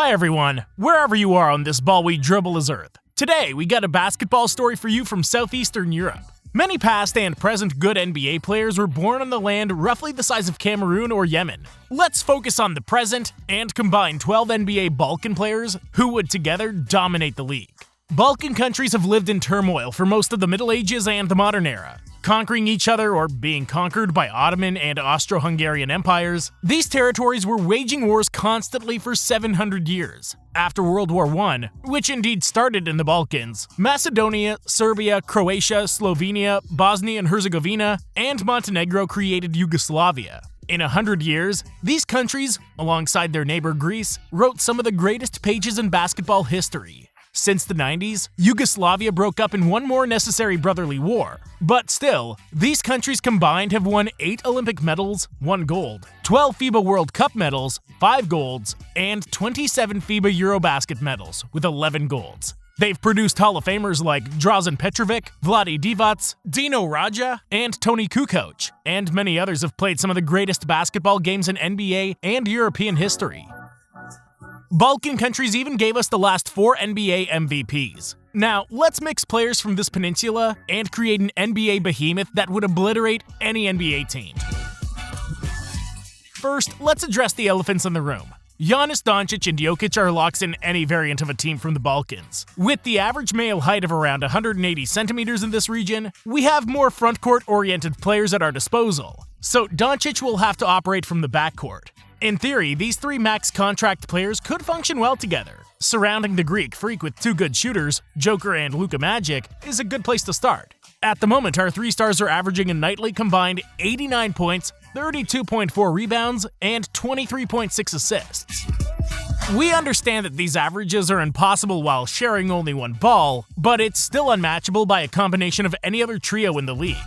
Hi everyone, wherever you are on this ball we dribble is Earth. Today, we got a basketball story for you from Southeastern Europe. Many past and present good NBA players were born on the land roughly the size of Cameroon or Yemen. Let's focus on the present and combine 12 NBA Balkan players who would together dominate the league. Balkan countries have lived in turmoil for most of the Middle Ages and the modern era. Conquering each other or being conquered by Ottoman and Austro-Hungarian empires, these territories were waging wars constantly for 700 years. After World War I, which indeed started in the Balkans, Macedonia, Serbia, Croatia, Slovenia, Bosnia and Herzegovina, and Montenegro created Yugoslavia. In 100 years, these countries, alongside their neighbor Greece, wrote some of the greatest pages in basketball history. Since the 90s, Yugoslavia broke up in one more necessary brotherly war. But still, these countries combined have won 8 Olympic medals, 1 gold, 12 FIBA World Cup medals, 5 golds, and 27 FIBA Eurobasket medals, with 11 golds. They've produced Hall of Famers like Drazen Petrovic, Vlade Divac, Dino Radja, and Toni Kukoc, and many others have played some of the greatest basketball games in NBA and European history. Balkan countries even gave us the last 4 NBA MVPs. Now, let's mix players from this peninsula and create an NBA behemoth that would obliterate any NBA team. First, let's address the elephants in the room. Giannis, Doncic, and Jokic are locks in any variant of a team from the Balkans. With the average male height of around 180 centimeters in this region, we have more front-court-oriented players at our disposal, so Doncic will have to operate from the backcourt. In theory, these 3 max contract players could function well together. Surrounding the Greek freak with 2 good shooters, Joker and Luka Magic, is a good place to start. At the moment, our 3 stars are averaging a nightly combined 89 points, 32.4 rebounds, and 23.6 assists. We understand that these averages are impossible while sharing only 1 ball, but it's still unmatchable by a combination of any other trio in the league.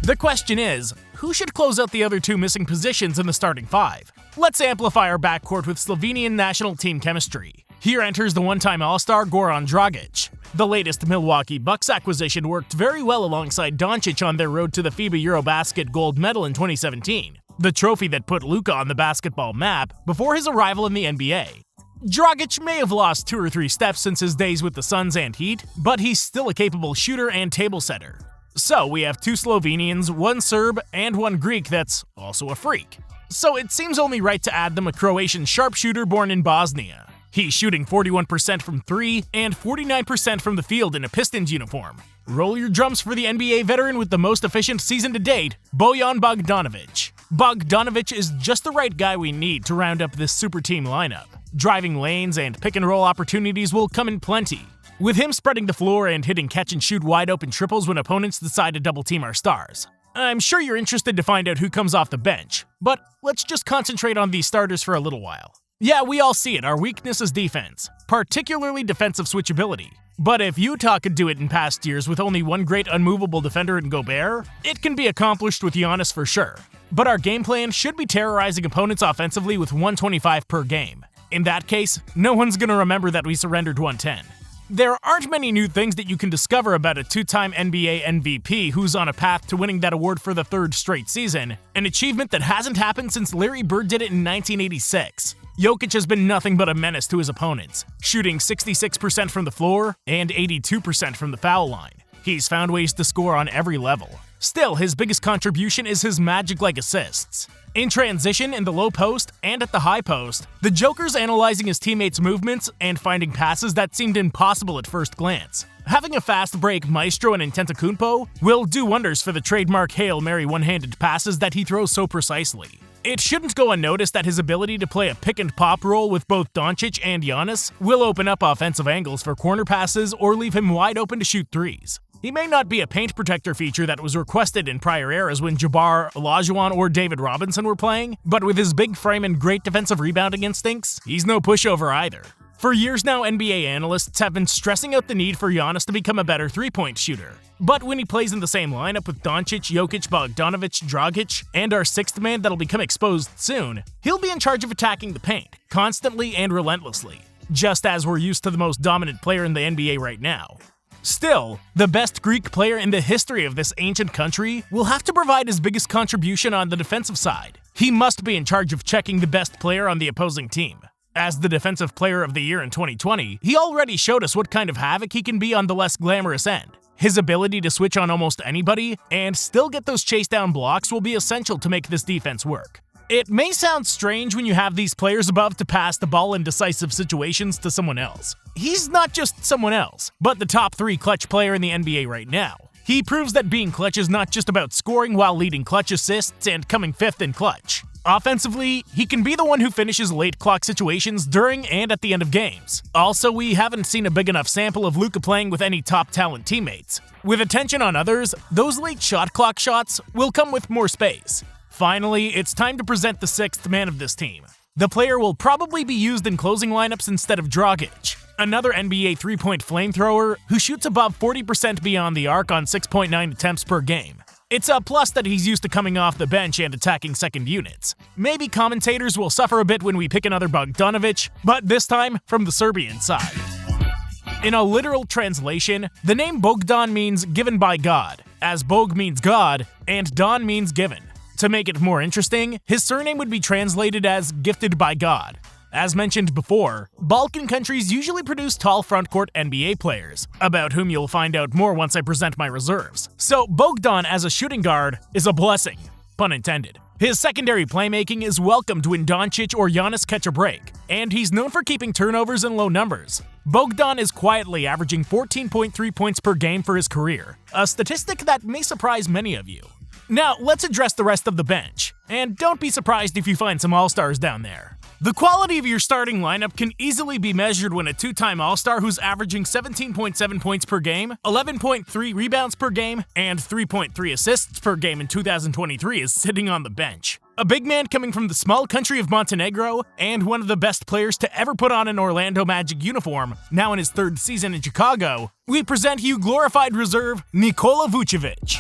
The question is, who should close out the other 2 missing positions in the starting 5? Let's amplify our backcourt with Slovenian national team chemistry. Here enters the one-time All-Star Goran Dragic. The latest Milwaukee Bucks acquisition worked very well alongside Doncic on their road to the FIBA Eurobasket gold medal in 2017, the trophy that put Luka on the basketball map before his arrival in the NBA. Dragic may have lost 2 or 3 steps since his days with the Suns and Heat, but he's still a capable shooter and table setter. So we have 2 Slovenians, 1 Serb, and 1 Greek that's also a freak. So it seems only right to add them a Croatian sharpshooter born in Bosnia. He's shooting 41% from 3 and 49% from the field in a Pistons uniform. Roll your drums for the NBA veteran with the most efficient season to date, Bogdan Bogdanovic. Bogdanovic is just the right guy we need to round up this super team lineup. Driving lanes and pick-and-roll opportunities will come in plenty, with him spreading the floor and hitting catch-and-shoot wide-open triples when opponents decide to double-team our stars. I'm sure you're interested to find out who comes off the bench, but let's just concentrate on these starters for a little while. Yeah, we all see it, our weakness is defense, particularly defensive switchability. But if Utah could do it in past years with only 1 great unmovable defender in Gobert, it can be accomplished with Giannis for sure. But our game plan should be terrorizing opponents offensively with 125 per game. In that case, no one's gonna remember that we surrendered 110. There aren't many new things that you can discover about a 2-time NBA MVP who's on a path to winning that award for the 3rd straight season, an achievement that hasn't happened since Larry Bird did it in 1986. Jokic has been nothing but a menace to his opponents, shooting 66% from the floor and 82% from the foul line. He's found ways to score on every level. Still, his biggest contribution is his magic-like assists. In transition, in the low post, and at the high post, the Joker's analyzing his teammates' movements and finding passes that seemed impossible at first glance. Having a fast break maestro in Antetokounmpo will do wonders for the trademark Hail Mary one-handed passes that he throws so precisely. It shouldn't go unnoticed that his ability to play a pick-and-pop role with both Doncic and Giannis will open up offensive angles for corner passes or leave him wide open to shoot threes. He may not be a paint protector feature that was requested in prior eras when Jabbar, Olajuwon, or David Robinson were playing, but with his big frame and great defensive rebounding instincts, he's no pushover either. For years now, NBA analysts have been stressing out the need for Giannis to become a better 3-point shooter. But when he plays in the same lineup with Doncic, Jokic, Bogdanovic, Dragic, and our 6th man that'll become exposed soon, he'll be in charge of attacking the paint, constantly and relentlessly, just as we're used to the most dominant player in the NBA right now. Still, the best Greek player in the history of this ancient country will have to provide his biggest contribution on the defensive side. He must be in charge of checking the best player on the opposing team. As the Defensive Player of the Year in 2020, he already showed us what kind of havoc he can be on the less glamorous end. His ability to switch on almost anybody and still get those chase down blocks will be essential to make this defense work. It may sound strange when you have these players above to pass the ball in decisive situations to someone else. He's not just someone else, but the top 3 clutch player in the NBA right now. He proves that being clutch is not just about scoring while leading clutch assists and coming 5th in clutch. Offensively, he can be the one who finishes late clock situations during and at the end of games. Also, we haven't seen a big enough sample of Luka playing with any top talent teammates. With attention on others, those late shot clock shots will come with more space. Finally, it's time to present the 6th man of this team. The player will probably be used in closing lineups instead of Jokic, another NBA three-point flamethrower who shoots above 40% beyond the arc on 6.9 attempts per game. It's a plus that he's used to coming off the bench and attacking second units. Maybe commentators will suffer a bit when we pick another Bogdanovic, but this time from the Serbian side. In a literal translation, the name Bogdan means given by God, as Bog means God and Don means given. To make it more interesting, his surname would be translated as gifted by God. As mentioned before, Balkan countries usually produce tall frontcourt NBA players, about whom you'll find out more once I present my reserves. So Bogdan as a shooting guard is a blessing, pun intended. His secondary playmaking is welcomed when Doncic or Giannis catch a break, and he's known for keeping turnovers and low numbers. Bogdan is quietly averaging 14.3 points per game for his career, a statistic that may surprise many of you. Now, let's address the rest of the bench, and don't be surprised if you find some All-Stars down there. The quality of your starting lineup can easily be measured when a 2-time All-Star who's averaging 17.7 points per game, 11.3 rebounds per game, and 3.3 assists per game in 2023 is sitting on the bench. A big man coming from the small country of Montenegro, and one of the best players to ever put on an Orlando Magic uniform, now in his 3rd season in Chicago, we present you glorified reserve Nikola Vucevic.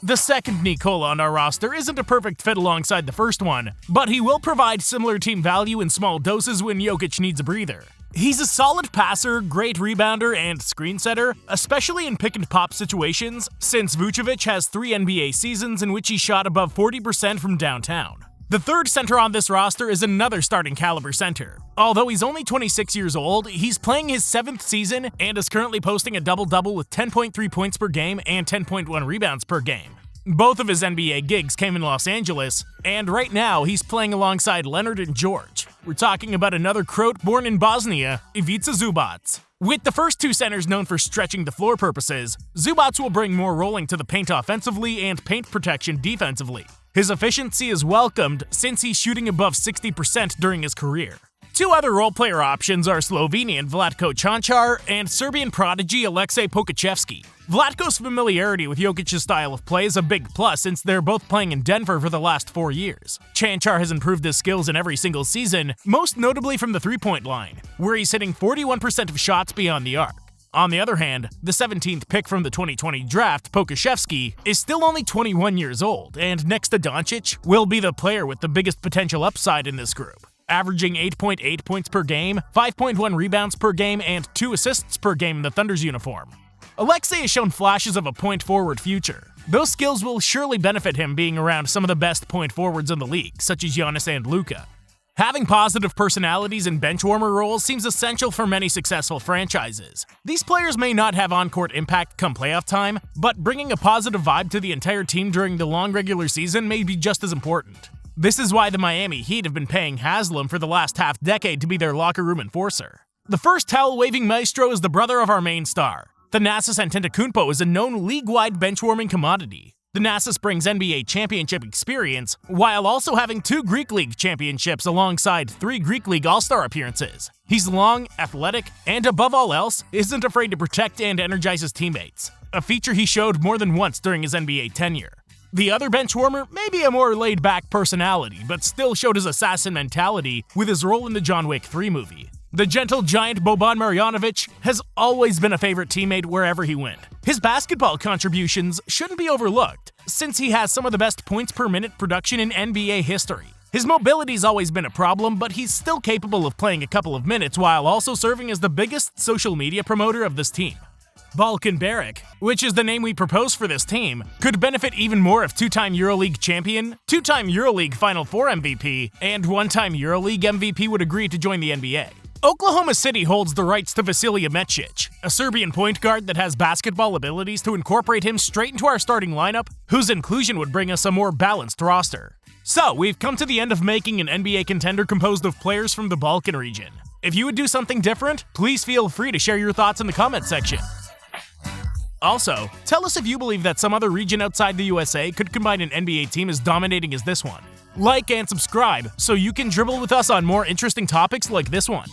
The second Nikola on our roster isn't a perfect fit alongside the first one, but he will provide similar team value in small doses when Jokic needs a breather. He's a solid passer, great rebounder, and screen setter, especially in pick-and-pop situations, since Vucevic has 3 NBA seasons in which he shot above 40% from downtown. The third center on this roster is another starting caliber center. Although he's only 26 years old, he's playing his 7th season and is currently posting a double-double with 10.3 points per game and 10.1 rebounds per game. Both of his NBA gigs came in Los Angeles, and right now he's playing alongside Leonard and George. We're talking about another Croat born in Bosnia, Ivica Zubac. With the first 2 centers known for stretching the floor purposes, Zubac will bring more rolling to the paint offensively and paint protection defensively. His efficiency is welcomed since he's shooting above 60% during his career. 2 other role-player options are Slovenian Vlatko Cancar and Serbian prodigy Alexei Pokachevsky. Vlatko's familiarity with Jokic's style of play is a big plus since they're both playing in Denver for the last 4 years. Cancar has improved his skills in every single season, most notably from the three-point line, where he's hitting 41% of shots beyond the arc. On the other hand, the 17th pick from the 2020 draft, Pokachevsky, is still only 21 years old, and next to Doncic, will be the player with the biggest potential upside in this group. Averaging 8.8 points per game, 5.1 rebounds per game, and 2 assists per game in the Thunder's uniform. Alexei has shown flashes of a point-forward future. Those skills will surely benefit him being around some of the best point forwards in the league, such as Giannis and Luka. Having positive personalities and benchwarmer roles seems essential for many successful franchises. These players may not have on-court impact come playoff time, but bringing a positive vibe to the entire team during the long regular season may be just as important. This is why the Miami Heat have been paying Haslam for the last half-decade to be their locker room enforcer. The first towel-waving maestro is the brother of our main star. Giannis Antetokounmpo is a known league-wide benchwarming commodity. Giannis brings NBA championship experience, while also having 2 Greek League championships alongside 3 Greek League All-Star appearances. He's long, athletic, and above all else, isn't afraid to protect and energize his teammates, a feature he showed more than once during his NBA tenure. The other benchwarmer may be a more laid-back personality, but still showed his assassin mentality with his role in the John Wick 3 movie. The gentle giant Boban Marjanovic has always been a favorite teammate wherever he went. His basketball contributions shouldn't be overlooked, since he has some of the best points per minute production in NBA history. His mobility's always been a problem, but he's still capable of playing a couple of minutes while also serving as the biggest social media promoter of this team. Balkan Beric, which is the name we propose for this team, could benefit even more if two-time EuroLeague champion, two-time EuroLeague Final Four MVP, and one-time EuroLeague MVP would agree to join the NBA. Oklahoma City holds the rights to Vasilije Mecic, a Serbian point guard that has basketball abilities to incorporate him straight into our starting lineup, whose inclusion would bring us a more balanced roster. So, we've come to the end of making an NBA contender composed of players from the Balkan region. If you would do something different, please feel free to share your thoughts in the comment section. Also, tell us if you believe that some other region outside the USA could combine an NBA team as dominating as this one. Like and subscribe so you can dribble with us on more interesting topics like this one.